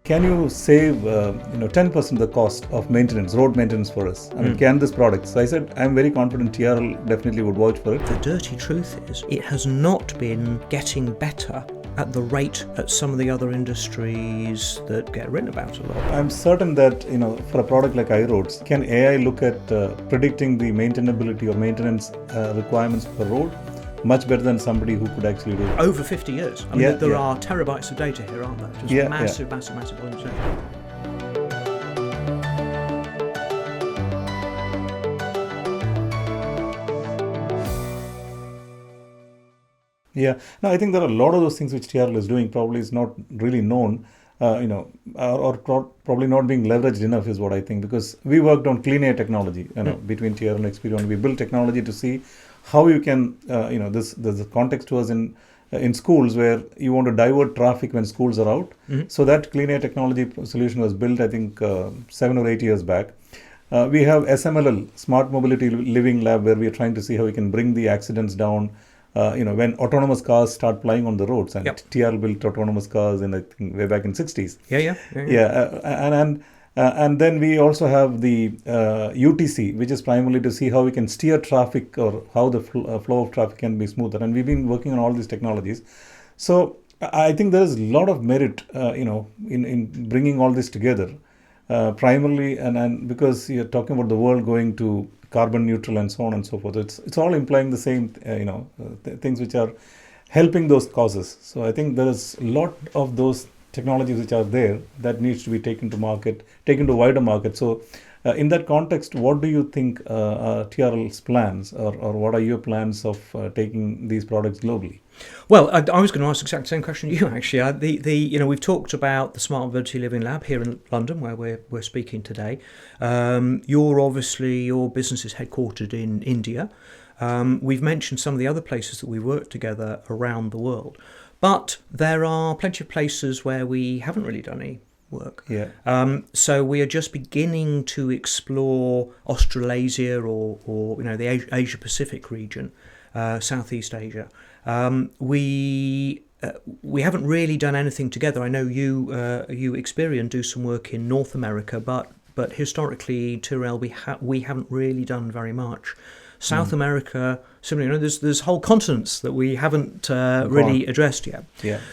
can you save 10% of the cost of maintenance, road maintenance for us? I mean, can this product? So I said, I'm very confident TRL definitely would vouch for it. The dirty truth is, it has not been getting better at the rate at some of the other industries that get written about a lot. I'm certain that, for a product like iRoads, can AI look at predicting the maintainability or maintenance requirements per road much better than somebody who could actually do it? Over 50 years. I mean, there are terabytes of data here, aren't there? Just massive volumes of data. Yeah, no, I think there are a lot of those things which TRL is doing probably is not really known, probably not being leveraged enough is what I think, because we worked on clean air technology, between TRL and Experion. We built technology to see how you can, there's a context to us in schools where you want to divert traffic when schools are out. So that clean air technology solution was built, I think, 7 or 8 years back. We have SMLL, Smart Mobility Living Lab, where we are trying to see how we can bring the accidents down. When autonomous cars start flying on the roads, and TRL built autonomous cars in, I think, way back in 60s. And then we also have the UTC, which is primarily to see how we can steer traffic or how the flow of traffic can be smoother. And we've been working on all these technologies. So I think there is a lot of merit, in bringing all this together, primarily, and because you're talking about the world going to carbon neutral and so on and so forth. It's all implying the same, things which are helping those causes. So I think there is a lot of those technologies which are there that needs to be taken to wider market. So in that context, what do you think are TRL's plans, or what are your plans of taking these products globally? Well, I was going to ask exactly the same question you actually. We've talked about the Smart Mobility Living Lab here in London, where we're speaking today. Your business is headquartered in India. We've mentioned some of the other places that we work together around the world, but there are plenty of places where we haven't really done any work. So we are just beginning to explore Australasia or the Asia Pacific region, Southeast Asia. We haven't really done anything together. I know you Experion do some work in North America, but historically, TRL, we haven't really done very much. South America, similarly, there's whole continents that we haven't really addressed yet.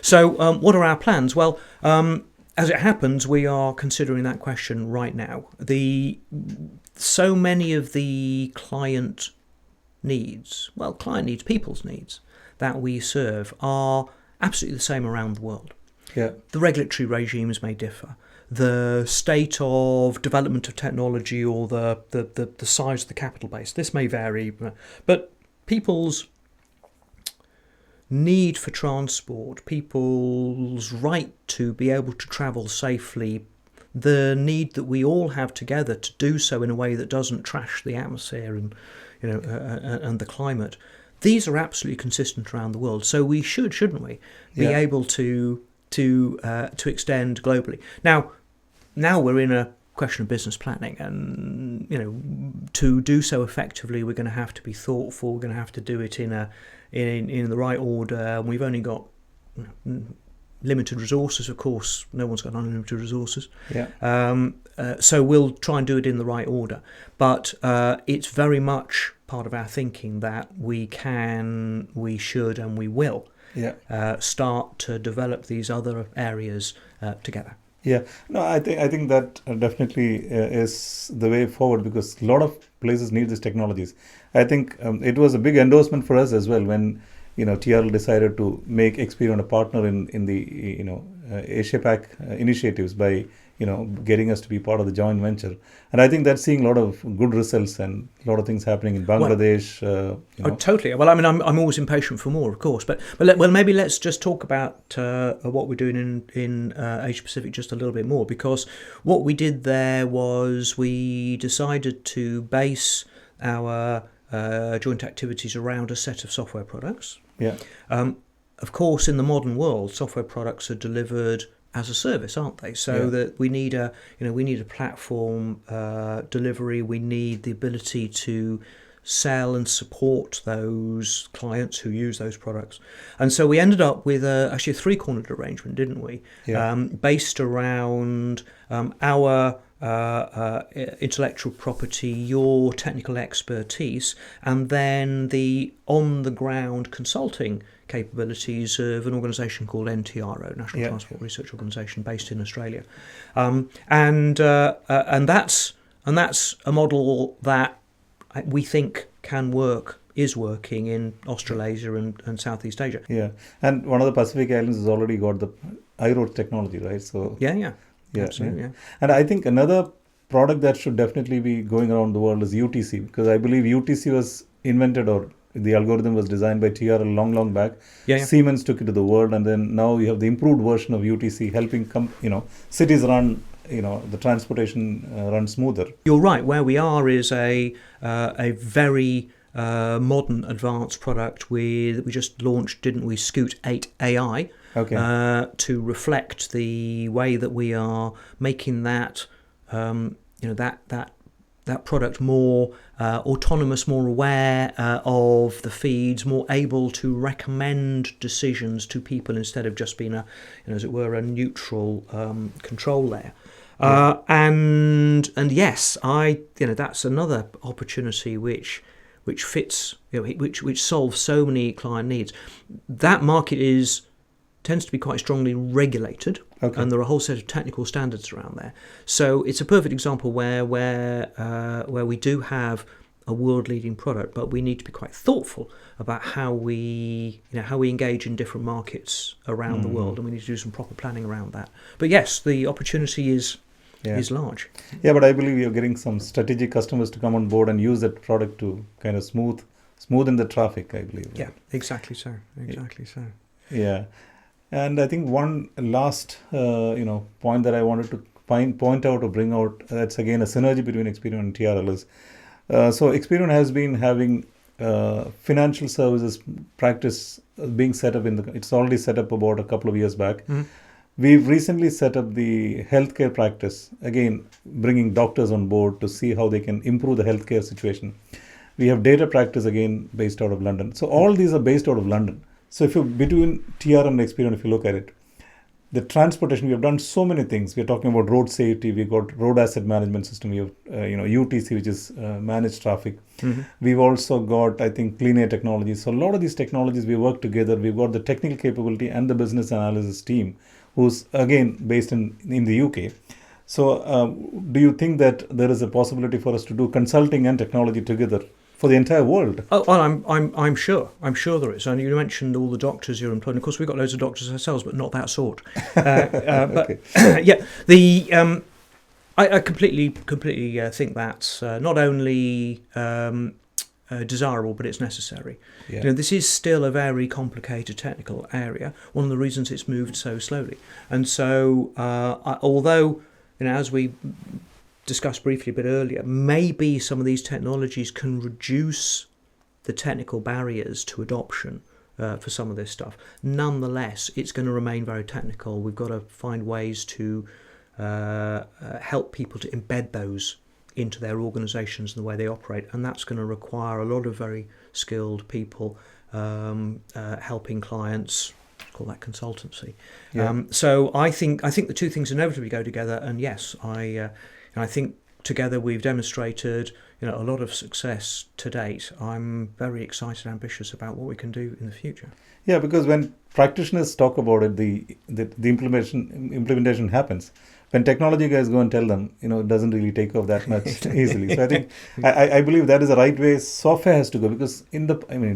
So what are our plans? Well, as it happens, we are considering that question right now. So many of the client needs, people's needs that we serve are absolutely the same around the world. The regulatory regimes may differ. The state of development of technology or the size of the capital base, this may vary, but people's need for transport, people's right to be able to travel safely, the need that we all have together to do so in a way that doesn't trash the atmosphere and and the climate, these are absolutely consistent around the world. So we shouldn't we, be able to extend globally. Now we're in a question of business planning, and to do so effectively, we're going to have to be thoughtful. We're going to have to do it in the right order. We've only got limited resources, of course. No one's got unlimited resources. So we'll try and do it in the right order. But it's very much part of our thinking that we can, we should, and we will start to develop these other areas together. I think that definitely is the way forward, because a lot of places need these technologies. I think it was a big endorsement for us as well when TRL decided to make Experion a partner in the Asia Pac initiatives by getting us to be part of the joint venture. And I think that's seeing a lot of good results and a lot of things happening in Bangladesh. Totally. Well, I mean, I'm always impatient for more, of course. But maybe let's just talk about what we're doing in Asia Pacific just a little bit more, because what we did there was we decided to base our joint activities around a set of software products. Of course, in the modern world, software products are delivered as a service, aren't they? So that we need a platform delivery. We need the ability to sell and support those clients who use those products. And so we ended up with actually a three-cornered arrangement, didn't we? Yeah. Based around our intellectual property, your technical expertise, and then the on-the-ground consulting capabilities of an organisation called NTRO, National Transport Research Organisation, based in Australia, and that's a model that we think can work, is working in Australasia and Southeast Asia. Yeah, and one of the Pacific Islands has already got the iRoad technology, right? So yeah, absolutely. Yeah. And I think another product that should definitely be going around the world is UTC, because I believe UTC was invented, or the algorithm was designed by TRL long back. Siemens took it to the world, and then now you have the improved version of UTC helping cities run, the transportation run smoother. You're right. Where we are is a very modern, advanced product we just launched, didn't we? Scoot 8 AI. Okay. To reflect the way that we are making that that product more autonomous, more aware of the feeds, more able to recommend decisions to people instead of just being as it were, a neutral control layer. And yes, that's another opportunity which fits, which solves so many client needs. That market tends to be quite strongly regulated, and there are a whole set of technical standards around there. So it's a perfect example where we do have a world-leading product, but we need to be quite thoughtful about how we engage in different markets around the world, and we need to do some proper planning around that. But yes, the opportunity is large. Yeah, but I believe you're getting some strategic customers to come on board and use that product to kind of smoothen the traffic, I believe. Yeah, exactly so. Yeah. And I think one last, point that I wanted to point out or bring out, that's again a synergy between Experion and TRL is, so Experion has been having financial services practice being set up it's already set up about a couple of years back. Mm-hmm. We've recently set up the healthcare practice, again, bringing doctors on board to see how they can improve the healthcare situation. We have data practice, again, based out of London. So all these are based out of London. So between TR and Experion, if you look at it, the transportation, we have done so many things. We're talking about road safety. We've got road asset management system. We have, UTC, which is managed traffic. Mm-hmm. We've also got, I think, clean air technologies. So a lot of these technologies, we work together. We've got the technical capability and the business analysis team, who's, again, based in the UK. So do you think that there is a possibility for us to do consulting and technology together for the entire world? Oh, well, I'm sure there is. And you mentioned all the doctors you're employing. Of course, we've got loads of doctors ourselves, but not that sort. But yeah, I completely think that's not only desirable, but it's necessary. Yeah. This is still a very complicated technical area. One of the reasons it's moved so slowly, and so although as we discussed briefly a bit earlier, maybe some of these technologies can reduce the technical barriers to adoption for some of this stuff. Nonetheless, it's going to remain very technical. We've got to find ways to help people to embed those into their organisations and the way they operate, and that's going to require a lot of very skilled people helping clients. Call that consultancy. Yeah. So I think the two things inevitably go together, and yes, I think together we've demonstrated a lot of success to date. I'm very excited and ambitious about what we can do in the future. Yeah, because when practitioners talk about it, the implementation happens. When technology guys go and tell them, it doesn't really take off that much easily. So I think I believe that is the right way software has to go, because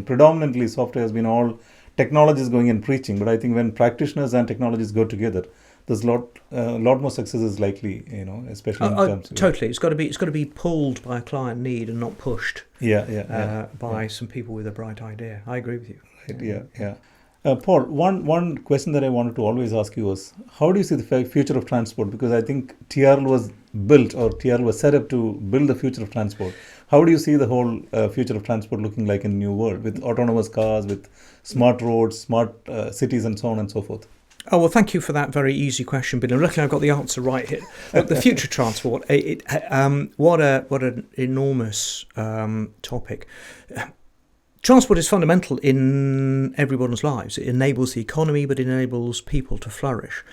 predominantly software has been all technologies going and preaching. But I think when practitioners and technologies go together, there's a lot more success is likely, especially in terms of... Totally. It's got to be pulled by a client need and not pushed by some people with a bright idea. I agree with you. Yeah. Paul, one question that I wanted to always ask you was, how do you see the future of transport? Because I think TRL was set up to build the future of transport. How do you see the whole future of transport looking like in the new world, with autonomous cars, with smart roads, smart cities, and so on and so forth? Oh, well, thank you for that very easy question, Binu. Luckily, I've got the answer right here. Look, the future transport, what an enormous topic. Transport is fundamental in everyone's lives. It enables the economy, but it enables people to flourish.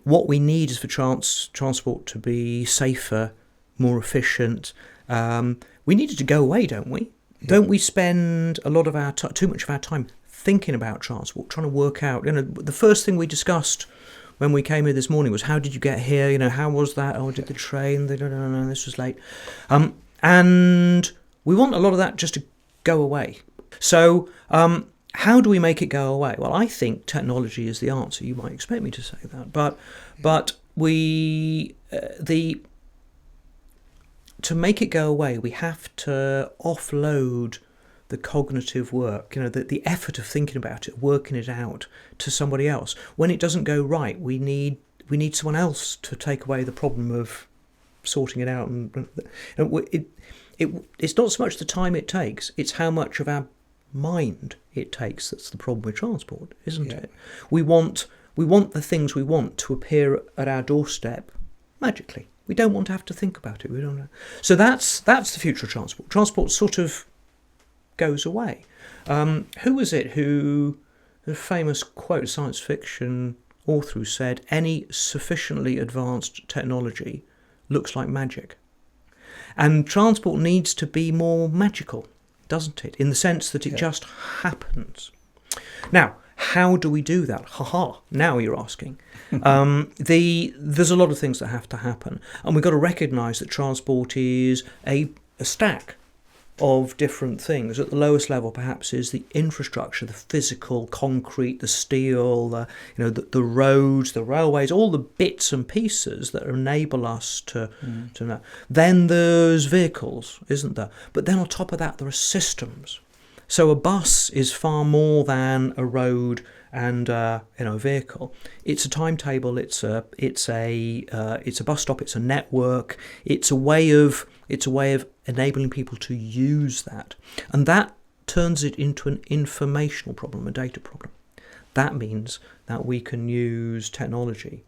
What we need is for transport to be safer, more efficient. We need it to go away, don't we? Yeah. Don't we spend a lot of our too much of our time thinking about transport, trying to work out, the first thing we discussed when we came here this morning was, how did you get here? How was that? Oh, I did the train. No, this was late. And we want a lot of that just to go away. So how do we make it go away? Well, I think technology is the answer. You might expect me to say that, but to make it go away, we have to offload the cognitive work, the effort of thinking about it, working it out, to somebody else. When it doesn't go right, we need someone else to take away the problem of sorting it out. And it's not so much the time it takes; it's how much of our mind it takes. That's the problem with transport, isn't it? We want the things we want to appear at our doorstep magically. We don't want to have to think about it. We don't know. So that's the future of transport. Transport sort of goes away. Who was it who, the famous quote, science fiction author who said, any sufficiently advanced technology looks like magic. And transport needs to be more magical, doesn't it? In the sense that it just happens. Now, how do we do that? Now you're asking. There's a lot of things that have to happen. And we've got to recognise that transport is a stack of different things. At the lowest level, perhaps, is the infrastructure, the physical, concrete, the steel, the roads, the railways, all the bits and pieces that enable us to know. Then there's vehicles, isn't there? But then on top of that, there are systems. So a bus is far more than a road and a vehicle. It's a timetable. It's a bus stop. It's a network. It's a way of enabling people to use that, and that turns it into an informational problem, a data problem. That means that we can use technology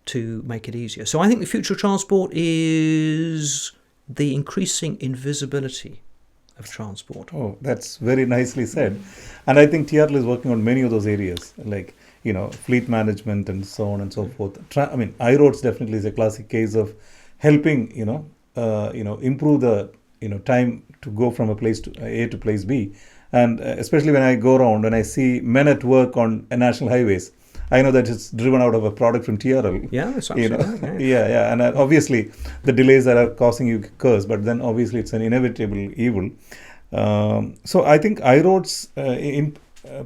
to make it easier. So I think the future of transport is the increasing invisibility of transport. Oh, that's very nicely said. And I think TRL is working on many of those areas, like, fleet management and so on and so forth. iRoads definitely is a classic case of helping, improve the, time to go from a place to A to place B. And especially when I go around and I see men at work on national highways, I know that it's driven out of a product from TRL. Yeah, that's absolutely right. Yeah. And obviously the delays are causing you curse, but then obviously it's an inevitable evil. So I think iRoads in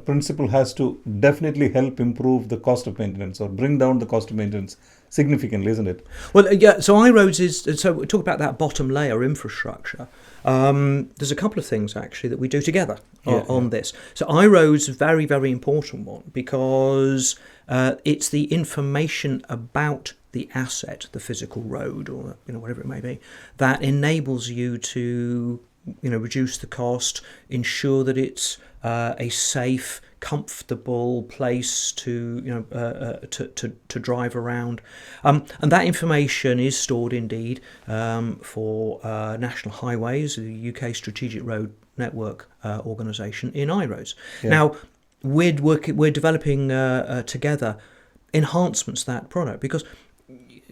principle has to definitely help improve the cost of maintenance or bring down the cost of maintenance significantly, isn't it? Well, yeah. So iRoads is, so we talk about that bottom layer infrastructure. There's a couple of things actually that we do together on this. So iRoads is a very, very important one because it's the information about the asset, the physical road or whatever it may be, that enables you to reduce the cost, ensure that it's a safe, comfortable place to drive around, and that information is stored indeed for National Highways, the UK Strategic Road Network organisation, in iRoads. Yeah. Now we're developing together enhancements to that product because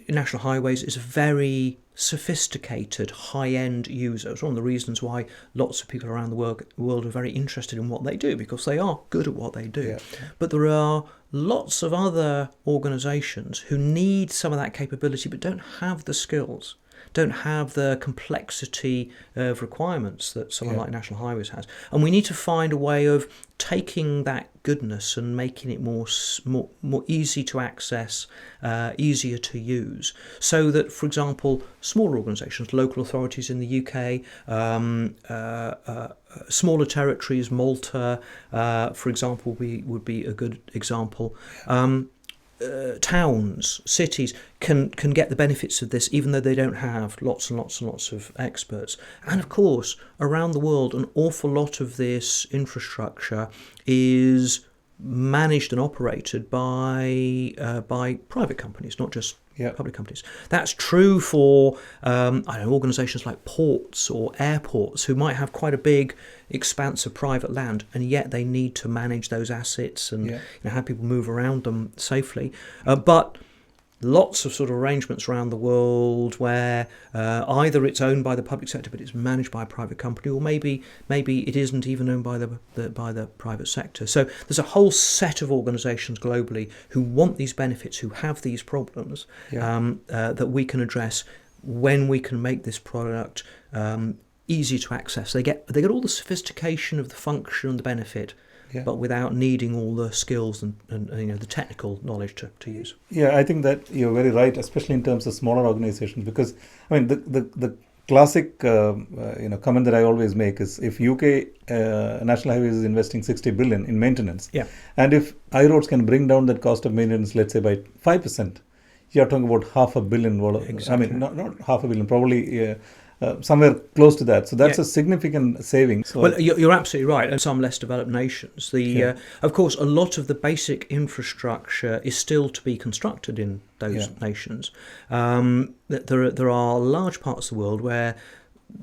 National Highways is a very sophisticated, high-end user. It's one of the reasons why lots of people around the world are very interested in what they do, because they are good at what they do. Yeah. But there are lots of other organisations who need some of that capability but don't have the skills, don't have the complexity of requirements that someone like National Highways has. And we need to find a way of taking that goodness and making it more easy to access, easier to use, so that, for example, smaller organisations, local authorities in the UK, smaller territories, Malta, for example, would be a good example. Towns, cities can get the benefits of this, even though they don't have lots and lots and lots of experts. And of course, around the world, an awful lot of this infrastructure is managed and operated by private companies, not just public companies. That's true for organisations like ports or airports, who might have quite a big expanse of private land, and yet they need to manage those assets and have people move around them safely. But lots of sort of arrangements around the world where either it's owned by the public sector but it's managed by a private company, or maybe it isn't even owned by the private sector. So there's a whole set of organisations globally who want these benefits, who have these problems that we can address when we can make this product easy to access. They get all the sophistication of the function and the benefit, but without needing all the skills and the technical knowledge to use. Yeah, I think that you're very right, especially in terms of smaller organizations, because I mean the classic comment that I always make is, if UK National Highways is investing 60 billion in maintenance, and if iRoads can bring down that cost of maintenance, let's say by 5%, you're talking about $500 million. Exactly. I mean, not $500 million, probably. Somewhere close to that. So that's a significant saving. So well, you're absolutely right. In some less developed nations, of course, a lot of the basic infrastructure is still to be constructed in those nations. There are large parts of the world where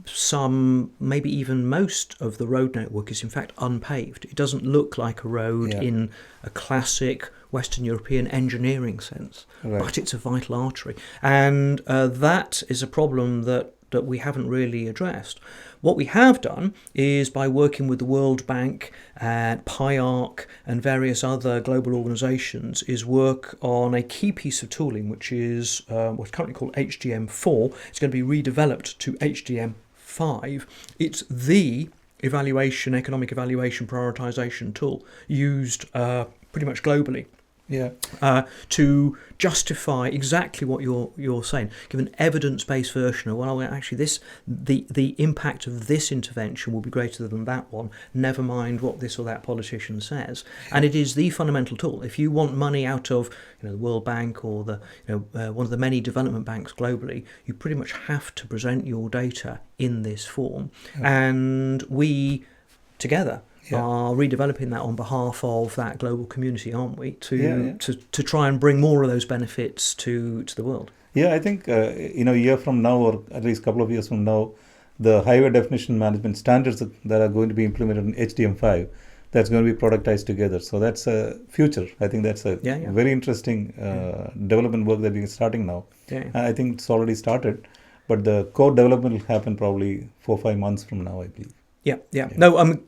some, maybe even most of the road network is in fact unpaved. It doesn't look like a road in a classic Western European engineering sense, but it's a vital artery. And that is a problem that we haven't really addressed. What we have done is, by working with the World Bank and PIARC and various other global organisations, is work on a key piece of tooling, which is what's currently called HDM4. It's going to be redeveloped to HDM5. It's the economic evaluation prioritisation tool used pretty much globally. To justify exactly what you're saying, give an evidence-based version of, well, actually the impact of this intervention will be greater than that one, never mind what this or that politician says. And it is the fundamental tool. If you want money out of the World Bank or the one of the many development banks globally, you pretty much have to present your data in this form. And we together are redeveloping that on behalf of that global community, aren't we? To try and bring more of those benefits to the world. Yeah, I think a year from now, or at least a couple of years from now, the highway definition management standards that are going to be implemented in HDM5, that's going to be productized together. So that's a future. I think that's a very interesting development work that we're starting now. I think it's already started, but the core development will happen probably 4 or 5 months from now, I believe. No,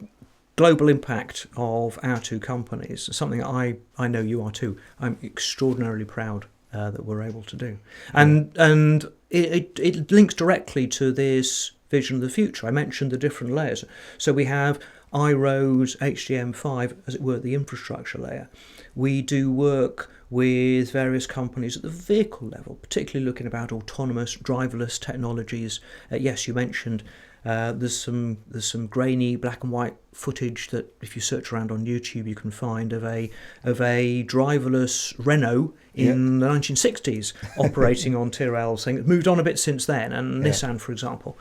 global impact of our two companies, something I know you are too. I'm extraordinarily proud that we're able to do. And it links directly to this vision of the future. I mentioned the different layers. So we have iRoads, HDM5, as it were, the infrastructure layer. We do work with various companies at the vehicle level, particularly looking about autonomous, driverless technologies. Yes, you mentioned there's some grainy black and white footage that, if you search around on YouTube, you can find of a driverless Renault in the 1960s operating on Tyrrell. Saying it's moved on a bit since then, and Nissan, for example,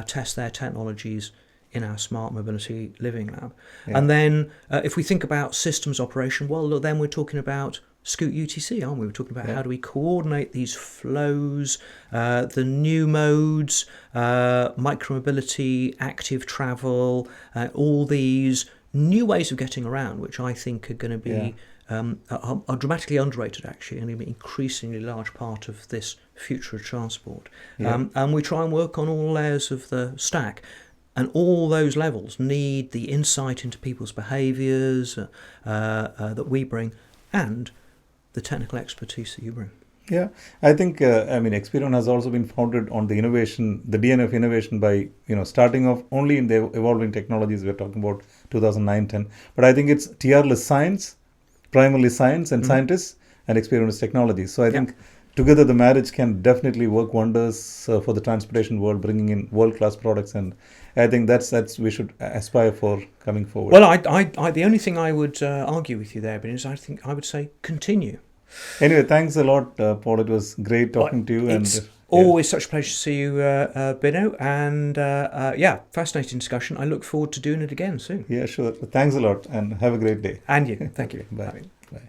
test their technologies in our Smart Mobility Living Lab. And then if we think about systems operation, well, then we're talking about Scoot UTC, aren't we? We're talking about how do we coordinate these flows, the new modes, micromobility, active travel, all these new ways of getting around, which I think are going to be are dramatically underrated, actually, and going to be an increasingly large part of this future of transport. And we try and work on all layers of the stack. And all those levels need the insight into people's behaviours that we bring, and the technical expertise that you bring. Yeah, I think Experion has also been founded on the innovation, the DNA of innovation, by starting off only in the evolving technologies. We're talking about 2009-10, but I think it's TR-less science, primarily science and scientists, and Experion technologies. So I think together the marriage can definitely work wonders for the transportation world, bringing in world-class products, and I think that's we should aspire for coming forward. Well, I the only thing I would argue with you there, Ben, is I think I would say continue. Anyway, thanks a lot, Paul. It was great talking to you. Always such a pleasure to see you, Binu. And fascinating discussion. I look forward to doing it again soon. Yeah, sure. Thanks a lot and have a great day. And you. Thank you. Bye. Bye.